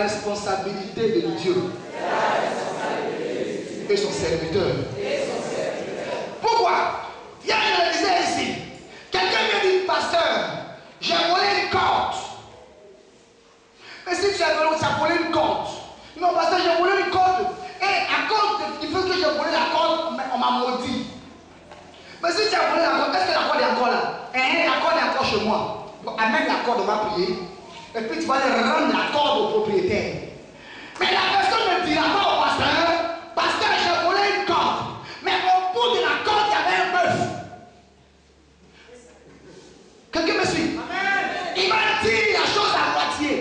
responsabilité de Dieu et son serviteur. Pourquoi? Il y a une disait ici. Quelqu'un vient dire, pasteur, j'ai volé une corde. Mais si tu as volé une corde, non, pasteur, j'ai volé une corde. Et à cause du fait que j'ai volé la corde, on m'a maudit. Mais si tu as volé la corde, est-ce que la corde est encore là? La corde est encore chez moi. Donc, amène la corde, on va prier. Et puis tu vas aller rendre la corde au propriétaire. Mais la personne ne dira pas au pasteur, pasteur, j'ai volé une corde. Mais au bout de la corde, il y avait un bœuf. Quelqu'un me suit? Il m'a dit la chose à moitié.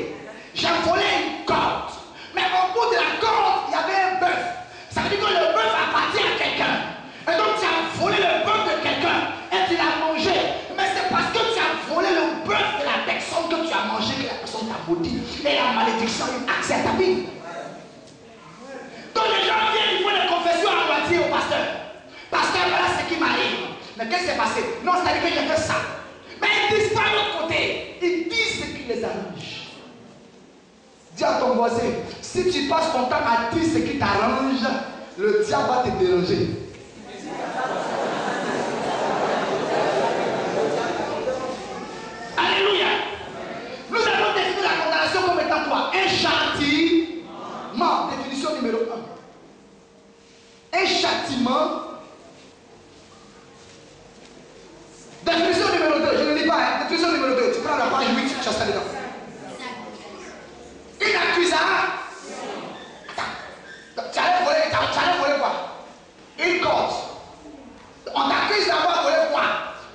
J'ai volé une corde. Mais au bout de la corde, il y avait un bœuf. Ça veut dire que le bœuf appartient à quelqu'un. Et donc tu as volé le bœuf de quelqu'un et tu l'as mangé. Mais c'est parce que tu as volé le bœuf de la personne que tu as mangé que la personne t'a maudit. Et la malédiction a eu accès à ta vie. Donc les gens viennent, ils font des confessions à moitié au pasteur. Pasteur, voilà ce qui m'arrive. Mais qu'est-ce qui s'est passé? Non, c'est-à-dire que j'ai fait ça. Mais ils disent pas de l'autre côté. Ils disent ce qui les arrange. Dis à ton voisin, si tu passes ton temps à dire ce qui t'arrange, le diable va te déranger. Alléluia. Nous avons défini la condamnation comme étant quoi? Un châtiment. Définition numéro 1. Un châtiment. Définition numéro 2. Je ne lis pas. Hein. Définition numéro 2. Tu prends la page 8, tu chasses dedans. Une accusation. Tu allais voler quoi? Une corde. On t'accuse d'avoir volé quoi?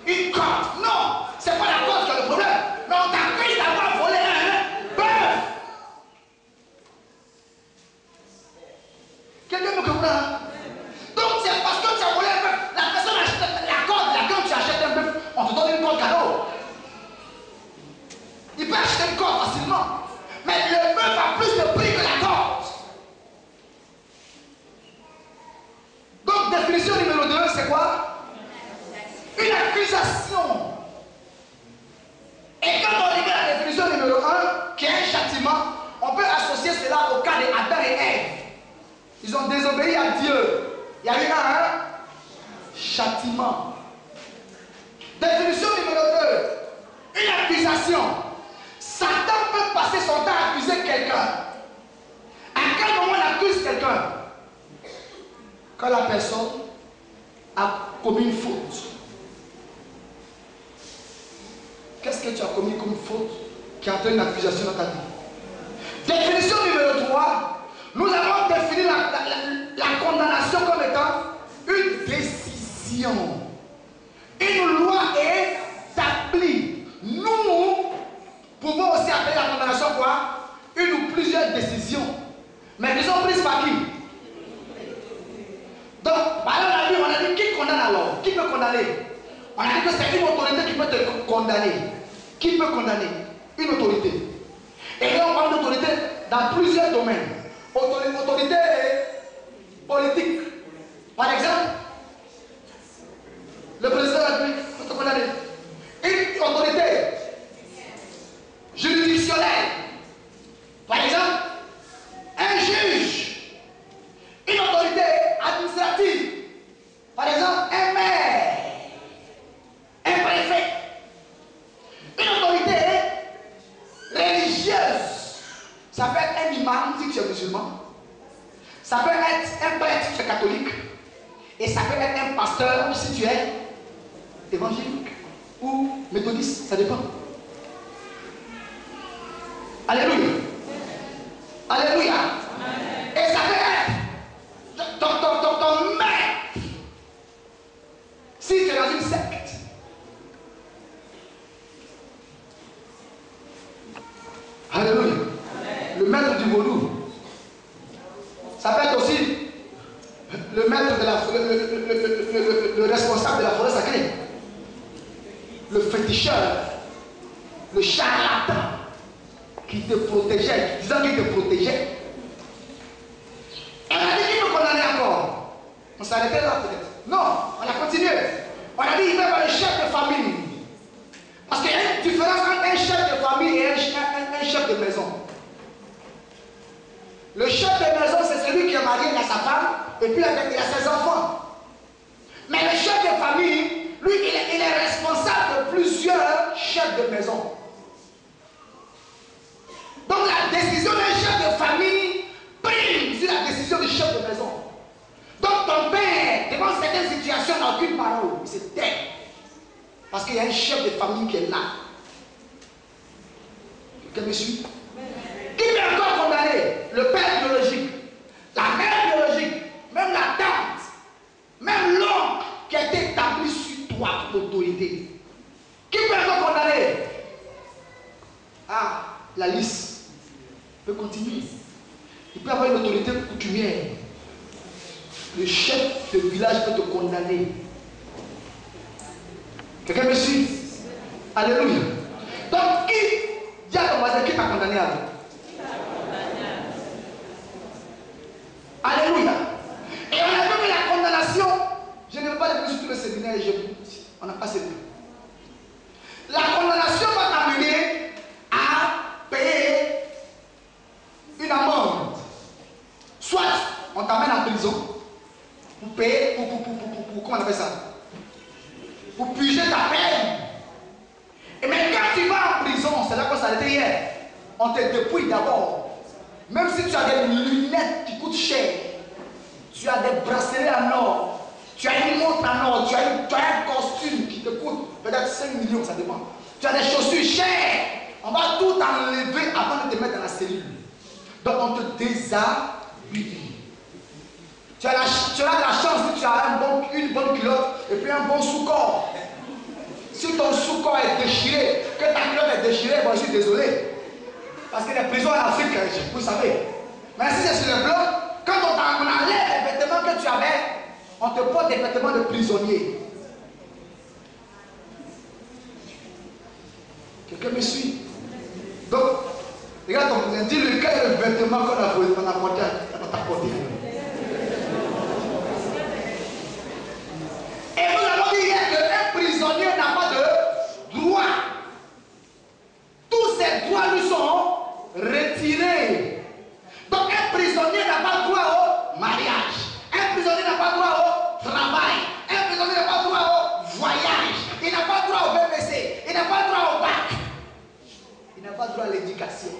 Une corde. Non, c'est pas la corde qui a le problème. Mais on t'accuse d'avoir volé un bœuf. Quelqu'un me comprend? Donc c'est parce que tu as volé un bœuf. La personne achète la corde. Quand tu achètes un bœuf, on te donne une corde cadeau. Il peut acheter une corde facilement. Mais le bœuf a plus de prix que la corde. Donc, définition numéro 2, c'est quoi? Une accusation. Et quand on regarde la définition numéro 1, qui est un châtiment, on peut associer cela au cas d'Adam et Ève. Ils ont désobéi à Dieu. Il y a eu un châtiment. Définition numéro 2, une accusation. Satan peut passer son temps à accuser quelqu'un. À quel moment on accuse quelqu'un? Quand la personne a commis une faute. Qu'est-ce que tu as commis comme faute qui entraîne une accusation dans ta vie? Définition numéro 3. Nous avons défini la condamnation comme étant une décision. Une loi est établie. Nous pouvons aussi appeler la condamnation quoi? Une ou plusieurs décisions. Mais qui sont prises par qui? Donc, par exemple, la Bible, on a dit qui condamne alors? Qui peut condamner? On a dit que c'est une autorité qui peut te condamner. Qui peut condamner? Une autorité. Et là, on parle d'autorité dans plusieurs domaines. Autorité politique. Par exemple, le président de la République peut te condamner. Une autorité juridictionnelle. Par exemple, un juge. Une autorité administrative. Par exemple, un maire. Un préfet. Une autorité religieuse. Ça peut être un imam si tu es musulman. Ça peut être un prêtre si tu es catholique. Et ça peut être un pasteur si tu es évangélique ou méthodiste. Ça dépend. Alléluia. Alléluia. Et ça peut être ton maître. Si tu es dans une secte. Alléluia. Le maître du vaudou. Ça peut être aussi le maître de la le responsable de la forêt sacrée. Le féticheur. Le charlatan. Qui te protégeait, disant qu'il te protégeait. Et on a dit qu'il peut condamner encore. On s'arrêtait là peut-être. Non, on a continué. On a dit qu'il peut avoir un chef de famille. Parce qu'il y a une différence entre un chef de famille et un chef de maison. sa femme, et puis il a ses enfants. Mais le chef de famille, lui, il est responsable de plusieurs chefs de maison. Donc la décision d'un chef de famille prime sur la décision du chef de maison. Donc ton père, devant certaines situations, n'a aucune parole, il se tait. Parce qu'il y a un chef de famille qui est là. Quelqu'un me suit? Qui peut encore condamner? Le père biologique, la mère biologique, même la tante, même l'oncle qui a été établi sur toi comme autorité. Qui peut encore condamner? Ah, la liste peut continuer. Il peut avoir une autorité coutumière. Le chef de village peut te condamner. Quelqu'un me suit? Alléluia. Donc, qui dit à ton voisin qui t'a condamné à toi? Alléluia. Et on a vu que la condamnation, je ne veux pas le sur tout le séminaire, on n'a pas cette. La condamnation va t'amener à payer une amende. Soit on t'amène en prison pour payer, pour comment on appelle ça? Pour puger ta peine. Et mais quand tu vas en prison, c'est là qu'on s'arrêtait hier. On te dépouille d'abord. Même si tu as des lunettes qui coûtent cher, tu as des bracelets en or, tu as une montre en or, tu as un costume qui te coûte peut-être 5 millions, ça dépend. Tu as des chaussures chères. On va tout enlever avant de te mettre dans la cellule. Donc on te déshabille. Tu as de la chance si tu as une bonne culotte et puis un bon sous-corps. Si ton sous-corps est déchiré, que ta culotte est déchirée, moi je suis désolé. Parce que les prisons en Afrique, vous savez. Mais si c'est sur le bloc, quand on enlève les vêtements que tu avais, on te porte des vêtements de prisonnier. Quelqu'un me suit? Donc, regarde ton voisin, dis-lui quel est le vêtement qu'on a porté à ta portée. Et nous avons dit hier qu'un prisonnier n'a pas de droit. Tous ses droits lui sont retirés. Donc un prisonnier n'a pas droit au mariage. Un prisonnier n'a pas droit au travail. Un prisonnier n'a pas droit au voyage. Il n'a pas droit au BPC. Il n'a pas droit au bac. Il n'a pas droit à l'éducation.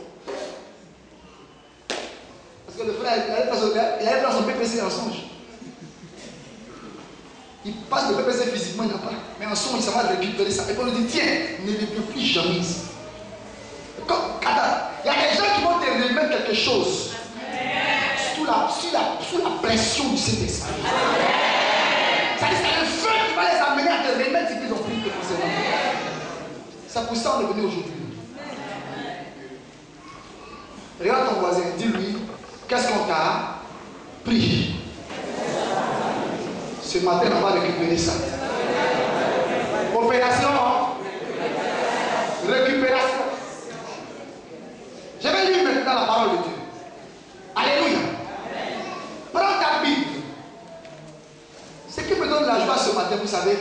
Parce que le frère, il avait pris son BPC en songe. Il passe le PPC physiquement, il n'a pas. Mais en son, il s'en va récupérer ça. Et puis on lui dit, tiens, ne le peux plus jamais. Il y a des gens qui vont te remettre quelque chose sous la pression du Saint-Esprit. C'est le feu qui va les amener à te remettre ce qu'ils ont pris concernant. C'est pour ça qu'on est venu aujourd'hui. Regarde ton voisin, dis-lui, qu'est-ce qu'on t'a pris? Ce matin, on va récupérer ça. Opération. Récupération. Je vais lire maintenant la parole de Dieu. Alléluia. Prends ta Bible. Ce qui me donne la joie ce matin, vous savez,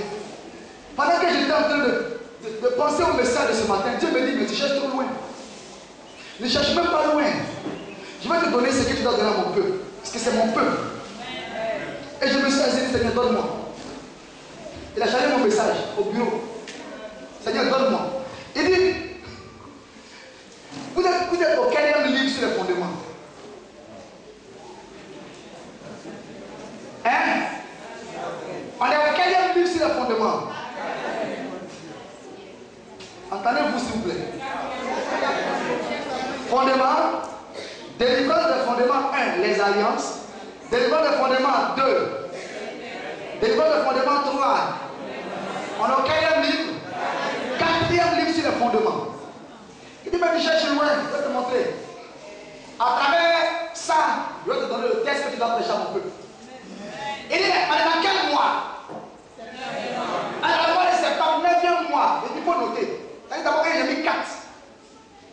pendant que j'étais en train de penser au message de ce matin, Dieu me dit, mais tu cherches trop loin. Ne cherche même pas loin. Je vais te donner ce que tu dois donner à mon peuple. Parce que c'est mon peuple. Et je me suis assis, Seigneur, donne-moi. Il a changé mon message au bureau. Seigneur, donne-moi. Il dit, vous êtes au quatrième livre sur les fondements. Hein? On est au quatrième livre sur les fondements. Entendez-vous, s'il vous plaît. Fondement, délivrance des fondements 1, les alliances. Délivrance des fondements 2. Délivrance des fondements 3. On est au quatrième livre. Quatrième livre sur les fondements. Il dit, mais cherche loin, je vais te montrer. À travers ça, je vais te donner le texte que tu dois prêcher à mon peuple. Il dit, on est dans quel mois? Alors, le mois de septembre, 9e mois. Il dit, il faut noter. D'abord, j'ai mis 4.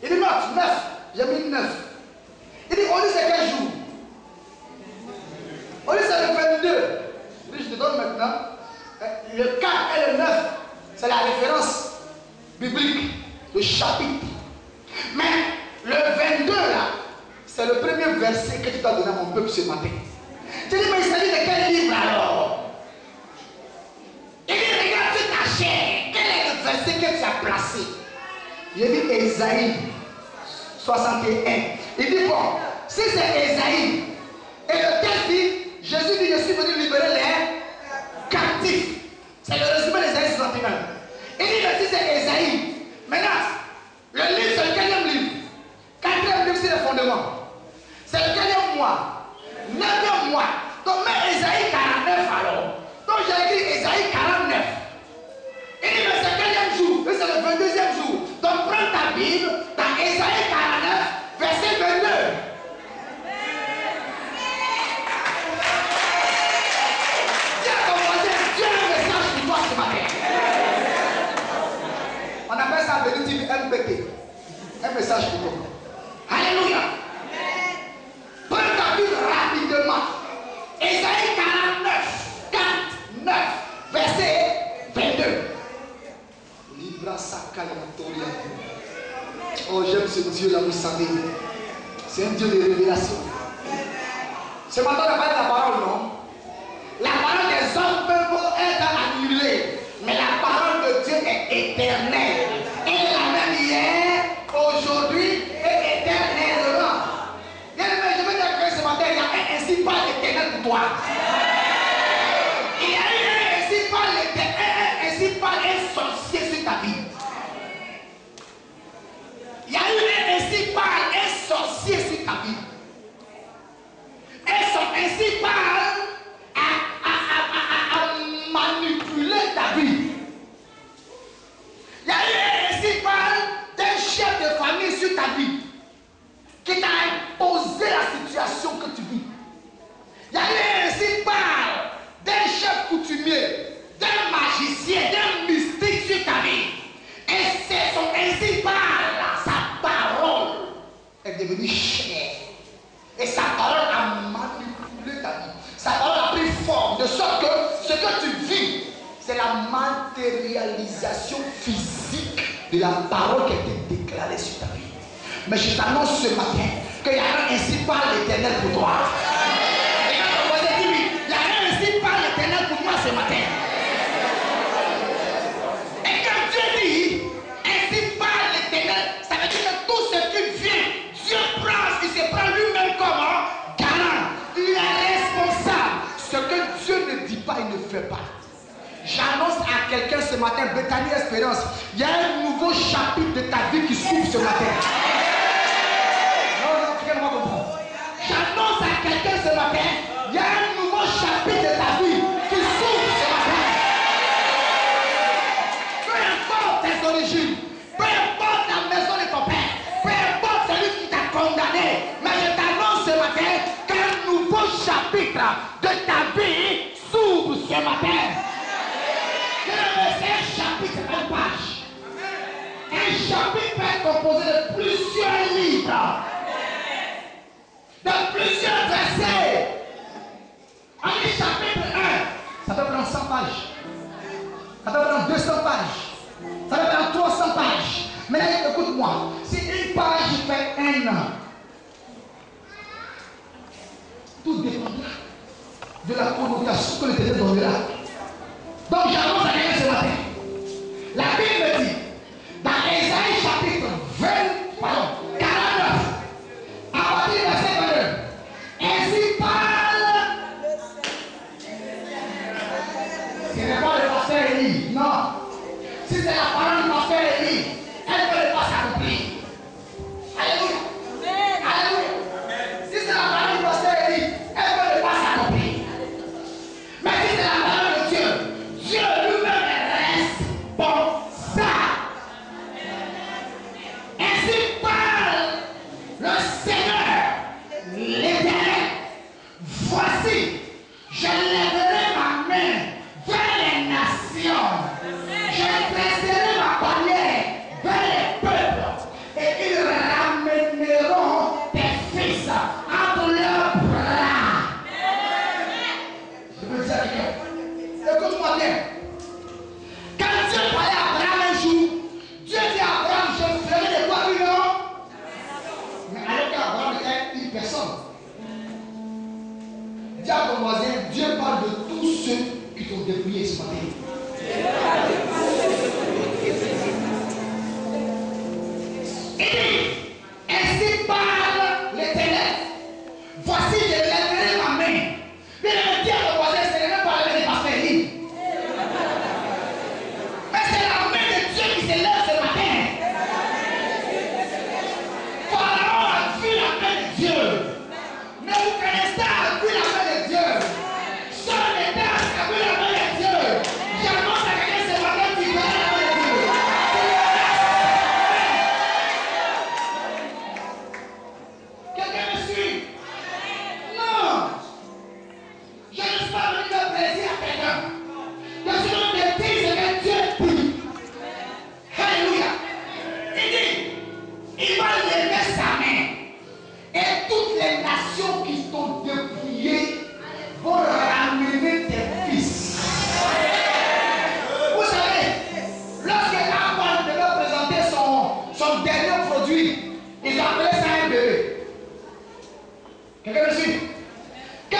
Il dit, note, 9. J'ai mis 9. Il dit, on dit c'est quel jour? On dit c'est le 22. Il dit, je te donne maintenant. Le 4 et le 9, c'est la référence biblique, le chapitre. Mais le 22 là, c'est le premier verset que tu dois donner à mon peuple ce matin. Tu dis, mais il s'agit de quel livre alors? Il dit, regarde sur ta chair. Quel est le verset que tu as placé? J'ai dit Ésaïe 61. Il dit, bon, si c'est Ésaïe, et le texte dit, Jésus dit, je suis venu libérer les captifs. C'est le résumé d'Ésaïe 61. Il dit, si c'est Ésaïe. Maintenant, le livre, c'est le quatrième livre. Quatrième livre, c'est le fondement. C'est le quatrième mois. 9e mois. Donc, mets Ésaïe 49 alors. Donc, j'ai écrit Ésaïe 49. Il dit, mais c'est le quatrième jour. Et c'est le 22e jour. Donc, prends ta Bible, dans Ésaïe 49, verset 22. Dis à ton voisin, Dieu a un message pour toi ce matin. On appelle ça bénédiction MPT. Un message pour toi. Alléluia. Prends ta Bible rapidement. Ésaïe 49, verset 22. Libra Sakalatoria. Oh, j'aime ce Dieu-là, vous savez. C'est un Dieu de révélation. Ce matin, on n'a pas de la parole, non? La parole des hommes peut être annulée. Mais la parole de Dieu est éternelle. Elle est la même hier, aujourd'hui et éternellement. Bien aimé, je veux dire que ce matin, il y a un ainsi par l'éternel pour toi. Il y a un ainsi par l'éternel, ainsi par un sorcier sur ta vie. Il y a eu un ainsi par un sorcier sur ta vie. Ainsi par à manipuler ta vie. Il y a eu ainsi par d'un chef de famille sur ta vie qui t'a imposé la situation que tu vis. Il y a eu ainsi par d'un chef coutumier, d'un magicien, d'un mystique sur ta vie. Et c'est son ainsi par sa parole est devenue chère. Et sa parole a manipulé ta vie. Sa parole a pris forme de sorte que ce que tu vis, c'est la matérialisation physique de la parole qui a été déclarée sur ta vie. Mais je t'annonce ce matin qu'il y a un ainsi par l'Éternel pour toi. Et quand on vous a dit, il y a un ainsi par l'Éternel pour moi ce matin. Et quand Dieu dit ainsi par l'Éternel, ça veut dire que tout ce qui vient, Dieu prend, il se prend lui-même comme garant. Il est responsable. Ce que Dieu ne dit pas, il ne fait pas. J'annonce à quelqu'un ce matin, Bethany Espérance, il y a un nouveau chapitre de ta vie qui s'ouvre ce matin. Non, quelqu'un va comprendre. J'annonce à quelqu'un ce matin, il y a un nouveau chapitre de ta vie qui s'ouvre ce matin. Peu importe tes origines, peu importe la maison de ton père, peu importe celui qui t'a condamné, mais je t'annonce ce matin qu'un nouveau chapitre de ta vie s'ouvre ce matin. C'est un chapitre, une page. Un chapitre peut être composé de plusieurs livres, de plusieurs versets. En un chapitre 1, ça peut prendre 100 pages. Ça peut prendre 200 pages. Ça peut prendre 300 pages. Mais là, écoute-moi. Si une page fait 1 an, tout dépendra de la connotation que l'Éternel donnera. Donc j'annonce à quelqu'un ce matin. La Bible dit, dans Ésaïe chapitre 49, à partir du verset 22, ainsi parle. Ce n'est pas le pasteur Élie, non. Si c'est la parole du pasteur Élie, elle ne peut pas s'accomplir. Alléluia. Alléluia. Si c'est la parole du pasteur Élie, elle ne peut pas s'accomplir. Mais si c'est la parole de Dieu, Dieu lui-même est responsable. son dernier produit. Ils ont appelé ça un bébé. Quelqu'un me suit? Quand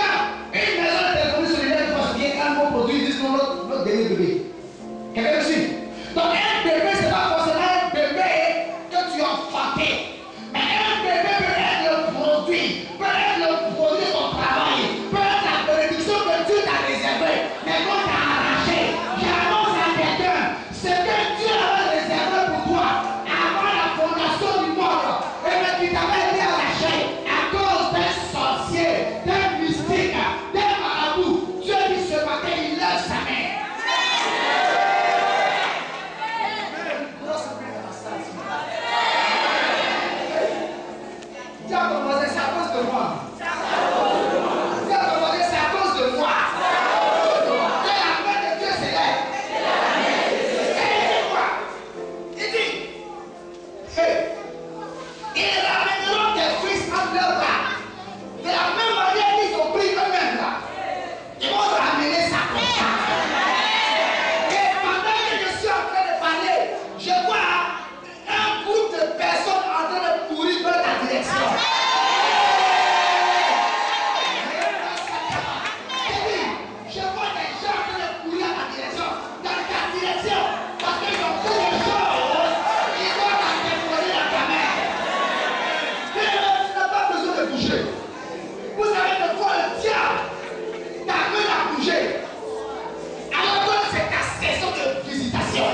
une maison est devenue sur les lèvres, parce qu'il y a un bon produit, ils disent non, notre dernier bébé. Quelqu'un me suit? Donc un bébé, ce n'est pas forcément un bébé que tu as enfanté. Mais un bébé peut être le produit, de ton travail, peut être la bénédiction que Dieu t'a réservée, mais qu'on t'a arraché. J'annonce à quelqu'un, ce que Dieu avait réservé pour toi avant la fondation du monde, et bien qui t'avait été arraché à cause d'un sorcier, d'un mystique, d'un marabout. Dieu dit ce matin, il lève sa main. Dieu a commencé, c'est à cause de moi. Dieu a commencé, c'est à cause de moi. Et la main de Dieu s'élève. Et il dit quoi? Il dit, hey, ils ramèneront tes fils entre leurs bras. De la même manière qu'ils ont pris eux-mêmes là. Ils vont ramener ça comme ça. Et pendant que je suis en train de parler, je vois un groupe de personnes en train de courir dans ta direction. Je vois des gens en train de courir à ta direction, dans ta direction, parce qu'ils ont fait des choses, ils doivent t'interpeller dans ta main. Mais tu n'as pas besoin de bouger. Vous savez de quoi le diable t'amène à bouger. Alors que c'est ta saison de visitation.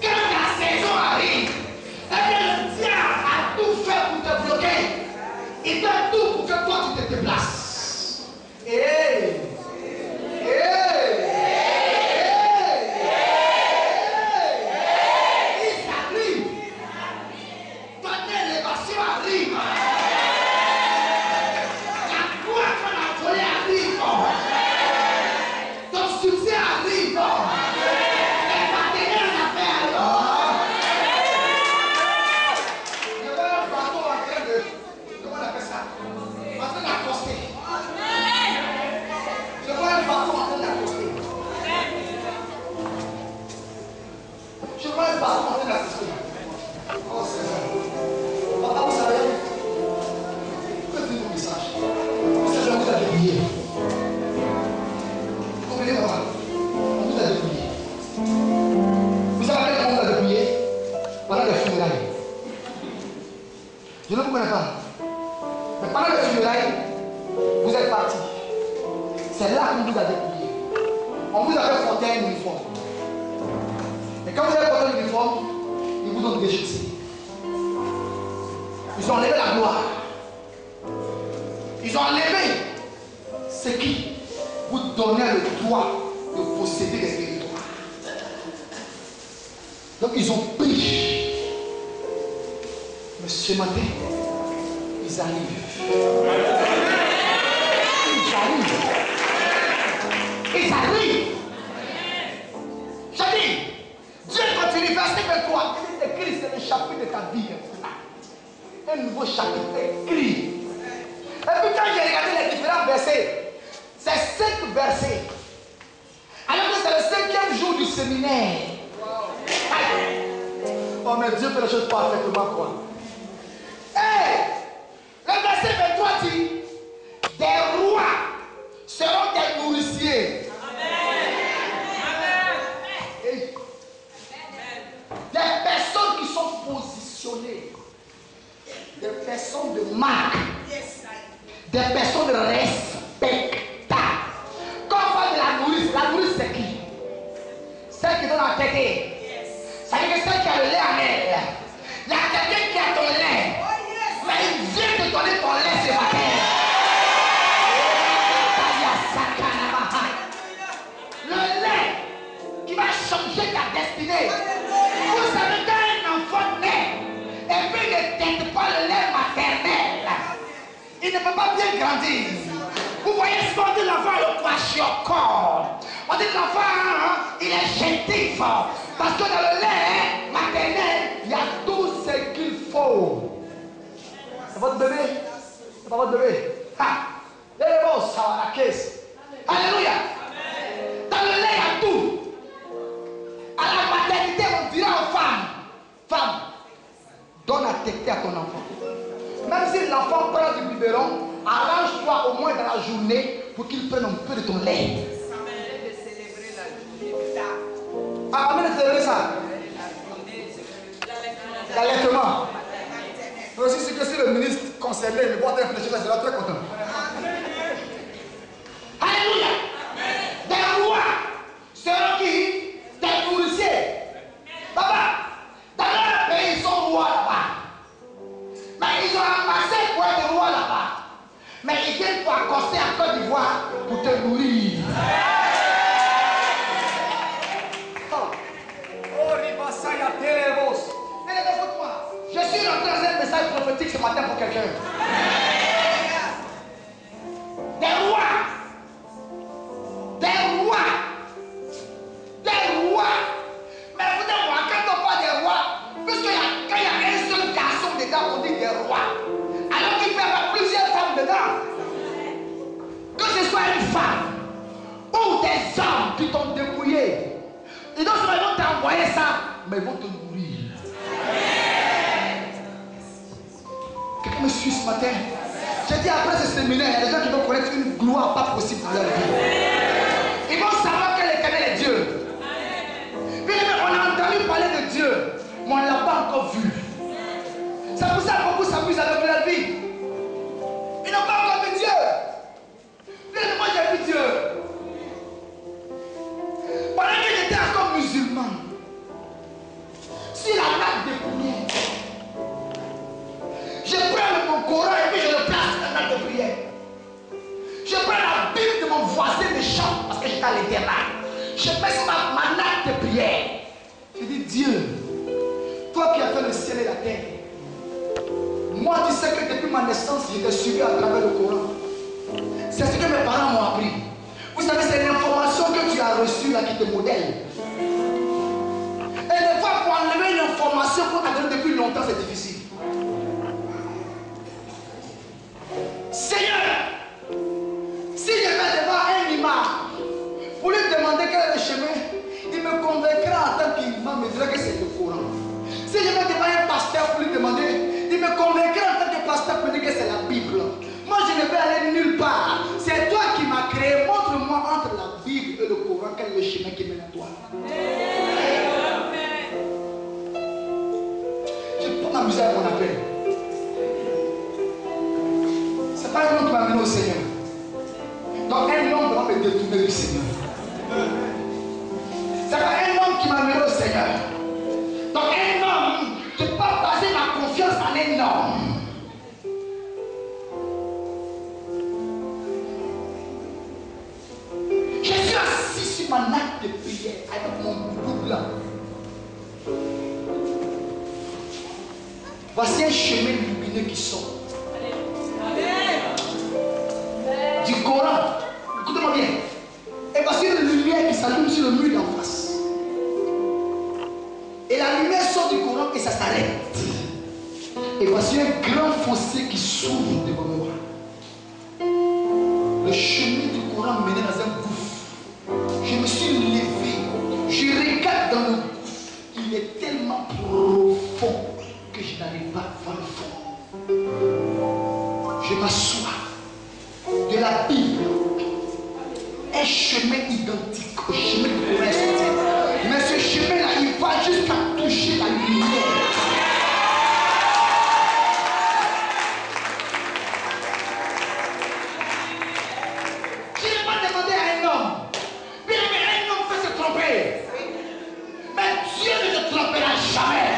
Quand la saison arrive, eh bien le diable a tout fait pour te bloquer. Il fait tout pour que toi tu te déplaces. Hey! Il s'arrive. Ton élévation arrive. La croix qu'on a volée arrive. Ton succès arrive. Les partenaires en affaires alors. Je vois un bateau en train de. Comment on appelle ça? En train d'accoster. Je vois un bateau en train d'accoster. Je vois un bateau en train d'accoster. Oh Seigneur. Papa, vous savez, que dit mon message? Vous savez, on vous a débrouillé. Vous comprenez, maman? On vous a débrouillé. Vous savez comment on vous a débrouillé? Pendant les funérailles. Je ne vous connais pas. Mais pendant les funérailles, vous êtes partis. C'est là qu'on vous a débrouillé. On vous avait porté un uniforme. Et quand vous avez porté l'uniforme, ils vous ont déchaussé. Ils ont enlevé la gloire. Ils ont enlevé ce qui vous donnait le droit de posséder les territoires. Donc ils ont pris. Mais ce matin, ils arrivent. Ils arrivent. Ils arrivent. Je dis, Dieu continue, verset 23. Il est écrit, c'est le chapitre de ta vie. Un nouveau chapitre écrit. Et puis quand j'ai regardé les différents versets, c'est 5 versets. Alors que c'est le 5e jour du séminaire. Oh mais Dieu fait les choses parfaitement quoi. Hey, le verset 23 dit, des rois seront des nourriciers. Hey. Des personnes qui sont positionnées. Des personnes de marque. Des personnes respectables. Quand on parle de la nourrice c'est qui? Celle qui donne la tête. Ça veut dire que celle qui a le lait en elle. Il y a quelqu'un qui a ton lait. Mais il vient te donner ton lait ce matin. Le lait qui va changer ta destinée. Vous savez quand un enfant naît et puis il ne tente pas le lait maternel, il ne peut pas bien grandir. Vous voyez ce qu'on dit l'enfant le kwashiorkor. On dit l'enfant il est chétif. Parce que dans le lait maternel, il y a tout ce qu'il faut. C'est votre bébé? C'est pas votre bébé? Alléluia. Dans le lait, il y a tout. À la maternité, on dira aux femmes, téter à ton enfant. Même si l'enfant prend du biberon, arrange-toi au moins dans la journée pour qu'il prenne un peu de ton lait. Ah, amen de célébrer ça. L'allaitement. Aussi, c'est que si le ministre concerné me voit réfléchir, je serai très content. Alléluia. Des rois seront qui? Des nourriciers. Papa, dans leur pays, ils sont rois là-bas. Mais ils ont amassé pour être rois là-bas. Mais ils viennent pour accoster en Côte d'Ivoire pour te nourrir. Je suis rentré dans un message prophétique ce matin pour quelqu'un. Des rois. Des rois. Des rois. Mais vous dites, moi, quand on parle des rois, puisqu'il y a un seul garçon dedans, on dit des rois. Alors qu'il peut y avoir plusieurs femmes dedans. Que ce soit une femme ou des hommes qui t'ont débrouillé. Et donc, ils vont t'envoyer ça, mais ils vont te nourrir. Quelqu'un me suit ce matin. J'ai dit après ce séminaire, il y a des gens qui vont connaître une gloire pas possible dans leur vie. Ils vont savoir que l'Éternel est Dieu. Puis on a entendu parler de Dieu, mais on ne l'a pas encore vu. C'est pour ça que beaucoup s'amusent avec leur vie. Ils n'ont pas encore vu Dieu. Puis moi j'ai vu Dieu. Pendant que j'étais encore musulman, sur la nappe de prière, je prends mon Coran et puis je le place sur la nappe de prière. Je prends la Bible de mon voisin de chambre parce que j'étais à l'intérieur. Je mets sur ma nappe de prière. Je dis Dieu, toi qui as fait le ciel et la terre, moi tu sais que depuis ma naissance, je t'ai suivi à travers le Coran. C'est ce que mes parents m'ont appris. Vous savez, c'est l'information que tu as reçue là qui te modèle. Et des fois, pour enlever une information qu'on a donnée depuis longtemps, c'est difficile. Seigneur, si je vais devant un imam pour lui demander quel est le chemin, il me convaincra en tant qu'imam, il me dirait que c'est le Coran. Si je vais devant un pasteur pour lui demander, il me convaincra en tant que pasteur pour lui dire que c'est la Bible. Moi, je ne vais aller nulle part. C'est toi qui m'as créé. Montre-moi entre la Bible et le Coran quel est le chemin qui mène à toi. Je ne peux pas m'amuser à mon appel. Ce n'est pas un homme qui m'a amené au Seigneur. Donc un homme doit me détourner du Seigneur. Ce n'est pas un homme qui m'a amené au Seigneur. Donc un homme, je ne peux pas baser ma confiance en un homme. Je suis assis sur ma nappe de prière avec mon boubou blanc. Voici un chemin lumineux qui sort. Du Coran. Écoutez-moi bien. Et voici une lumière qui s'allume sur le mur d'en face. Et la lumière sort du Coran et ça s'arrête. Et voici un grand fossé qui s'ouvre devant moi. Le chemin du Coran menait dans un gouffre. Je me suis levé. Je regarde dans le gouffre. Il est tellement profond que je n'arrive pas à voir le fond. Je m'assois. De la Bible, un chemin identique au chemin du Coran. Mais ce chemin-là, il va jusqu'à toucher la lumière. Je n'ai pas demandé à un homme. Bien, mais un homme peut se tromper. Mais Dieu ne te trompera jamais.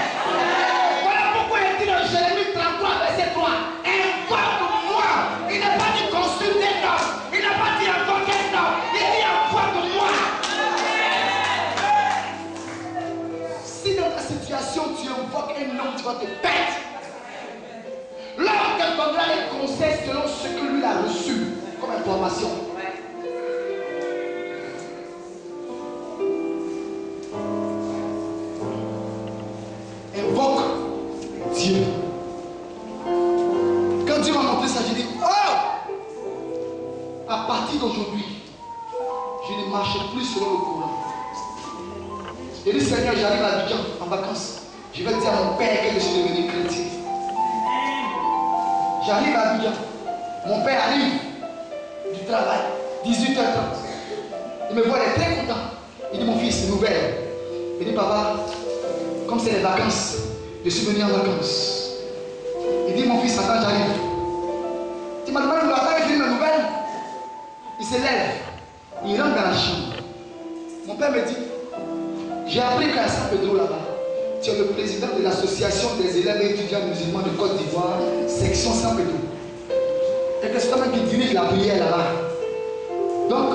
Voilà pourquoi il dit dans Jérémie 33, verset 3, invoque-moi. Il n'a pas dit consulte un homme. Il n'a pas dit invoque un homme. Il dit invoque-moi. Si dans ta situation tu invoques un homme, tu vas te perdre. L'homme te donnera les conseils selon ce que lui a reçu comme information. Invoque Dieu. Quand Dieu m'a montré ça, j'ai dit, oh! À partir d'aujourd'hui, je ne marche plus selon le Coran. J'ai dit, Seigneur, j'arrive à Abidjan en vacances. Je vais dire à mon père que je suis devenu chrétien. J'arrive à Abidjan. Mon père arrive du travail, 18h30. Il me voit, il est très content. Il dit, mon fils, nouvelle. Il dit, papa, comme c'est les vacances, je suis venu en vacances. Il dit, mon fils, attends, j'arrive. Tu m'as demandé de l'attendre, il fait une nouvelle. Il se lève, il rentre dans la chambre. Mon père me dit, j'ai appris qu'à Saint-Pedro là-bas, tu es le président de l'association des élèves et étudiants musulmans de Côte d'Ivoire, section Saint-Pedro. Et que c'est toi qui dirige la prière là-bas. Donc,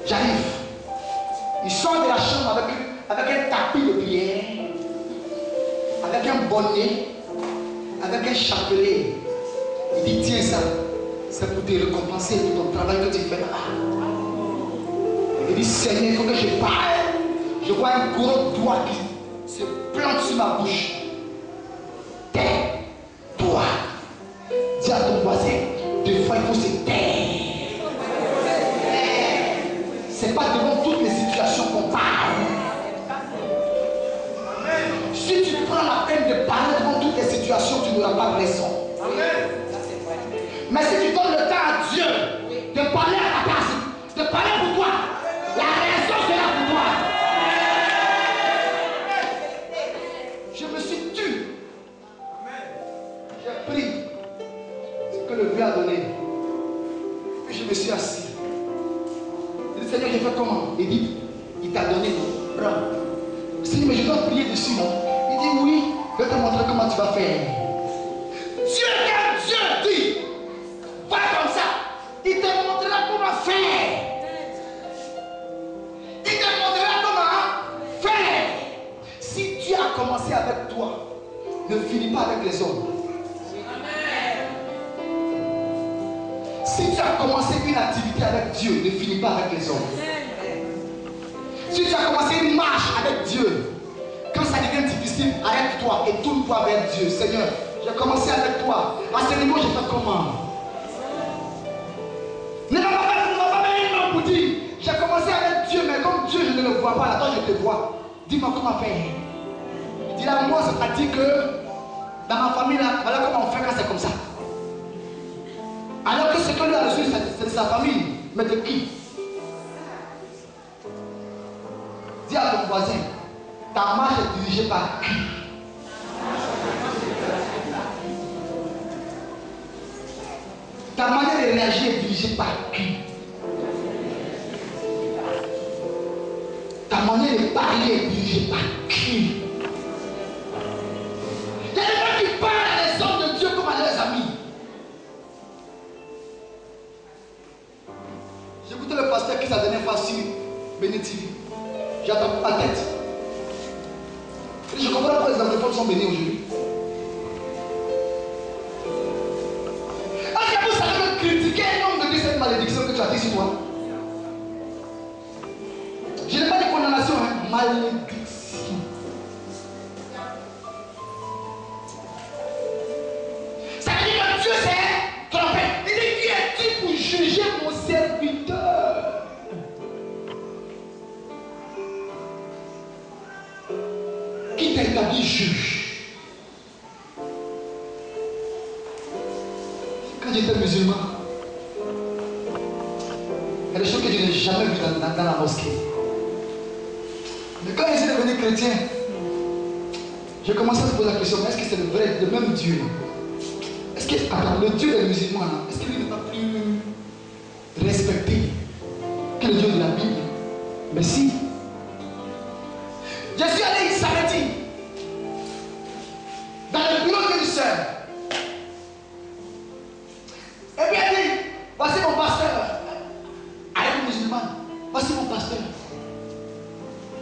j'arrive. Il sort de la chambre avec un tapis de prière, avec un bonnet, avec un chapelet. Il dit, tiens ça, c'est pour te récompenser pour ton travail que tu fais là-bas. Il dit, Seigneur, il faut que je parle. Je vois un gros doigt qui se plante sur ma bouche. Tais-toi. Dis à ton voisin, des fois il faut se taire. C'est pas devant toutes les situations qu'on parle. Si tu prends la peine de parler devant toutes les situations, tu n'auras pas raison. Mais si tu donnes le temps à Dieu de parler à ta place, de parler pour toi, la raison sera pour toi. Je me suis tué. J'ai pris ce que le Dieu a donné. Puis je me suis assis. Le Seigneur, j'ai fait comment? Il dit, il t'a donné, non? Prends. Seigneur, mais je dois prier dessus, non? Il dit, oui, je vais te montrer comment tu vas faire. Dieu, quand Dieu dit, va comme ça, il te montrera comment faire. Il te montrera comment faire. Si Dieu a commencé avec toi, ne finis pas avec les hommes. Si tu as commencé une activité avec Dieu, ne finis pas avec les hommes. Si tu as commencé une marche avec Dieu, quand ça devient difficile, arrête-toi et tourne-toi vers Dieu. Seigneur, j'ai commencé avec toi. À ce niveau, j'ai fait comment? Ne va pas venir pour dire, j'ai commencé avec Dieu, mais comme Dieu, je ne le vois pas, là, toi, je te vois. Dis-moi comment faire. Il dit là, moi, ça dit que dans ma famille, là, voilà comment on fait quand c'est comme ça. Alors que ce que lui a reçu, c'est de sa famille. Mais de qui? Dis à ton voisin, ta marche est dirigée par qui? Ta manière de réagir est dirigée par qui? Ta manière de parler est dirigée par qui? Il y a des gens qui parlent à les hommes de Dieu comme à leurs amis. J'écoutais le pasteur qui s'est donné facile, Béni TV. J'attends ma tête. Et je comprends pourquoi les anglophones sont bénis aujourd'hui. Est-ce que vous savez critiquer un homme de Dieu, cette malédiction que tu as dit sur toi? Je n'ai pas de condamnation, hein? Malédiction. Ça veut dire que Dieu s'est trompé. Il dit, qui es-tu pour juger mon serviteur? Qui t'a établi juge? Quand j'étais musulman, il y a des choses que je n'ai jamais vues dans la mosquée. Mais quand j'étais devenu chrétien, j'ai commencé à se poser la question, est-ce que c'est le même Dieu? Est-ce que le Dieu des musulmans, est-ce qu'il n'est pas plus respecté que le Dieu de la Bible? Mais si. Je suis allé, il s'arrêtait dans le bureau du Seigneur. Et puis elle dit, voici mon pasteur. Allez, musulman, voici mon pasteur.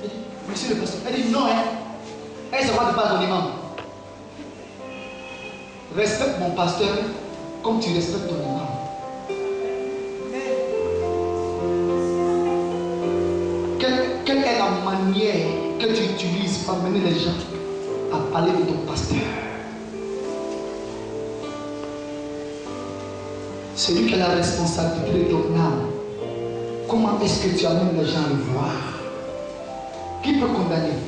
Elle dit, monsieur le pasteur. Elle dit, non, hein. Elle se voit de pas ton imam. Respecte mon pasteur comme tu respectes ton imam. Quelle est la manière que tu utilises pour amener les gens à parler de ton pasteur? Celui qui a la responsabilité de ton âme, comment est-ce que tu amènes les gens à le voir? Qui peut condamner?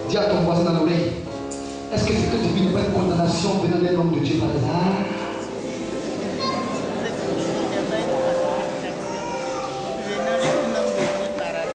Dis à ton voisin dans l'oreille. Est-ce que ce que tu vis n'est pas une condamnation venant d'un homme de Dieu par là?